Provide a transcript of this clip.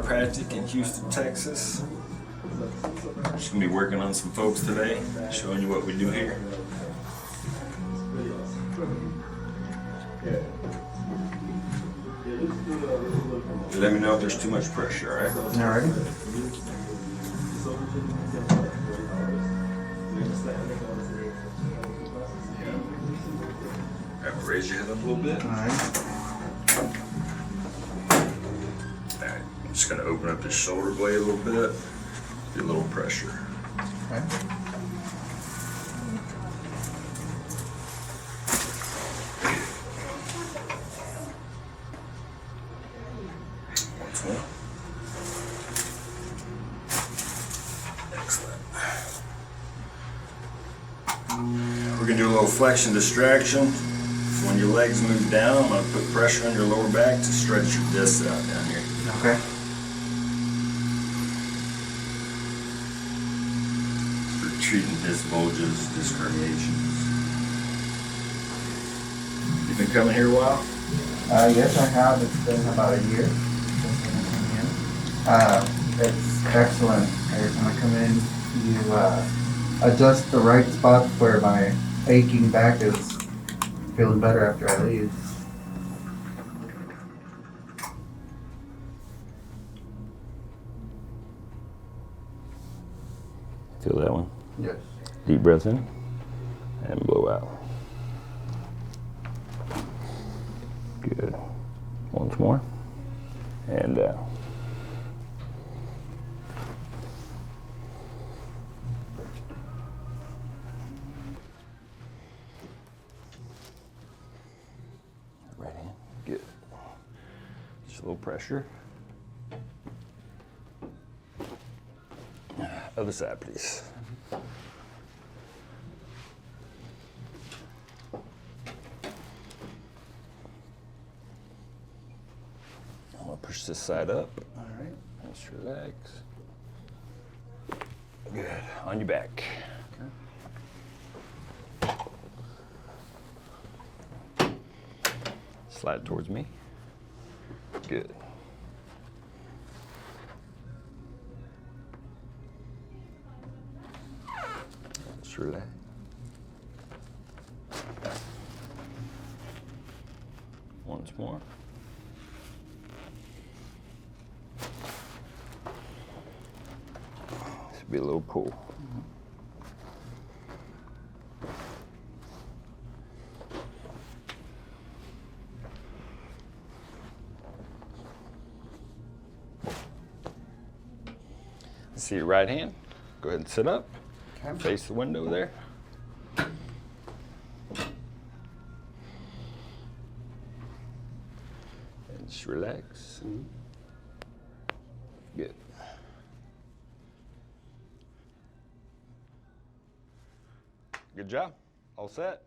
Chiropractic in Houston, Texas. Just gonna be working on some folks today, showing you what we do here. Let me know if there's too much pressure, alright? Alright. Raise your head up a little bit. Alright. Alright, I'm just gonna open up this shoulder blade a little bit. Do a little pressure. Okay. Once more. Excellent. We're gonna do a little flexion distraction. So when your legs move down, I'm gonna put pressure on your lower back to stretch your discs out down here. Okay. For treating disc bulges, disc herniations. You been coming here a while? Yes, I have. It's been about a year since I came in. It's excellent. Every time I come in, you adjust the right spots where my aching back is feeling better after I leave. Feel that one? Yes. Deep breath in and blow out. Good. Once more. And down. Right hand. Good. Just a little pressure. Other side, please. I'm gonna push this side up. All right. Just relax. Good. On your back. Okay. Slide towards me. Good. Just relax. Once more. This will be a little pull. See your right hand. Go ahead and sit up. Okay. Face the window there. And just relax. Good. Good job. All set.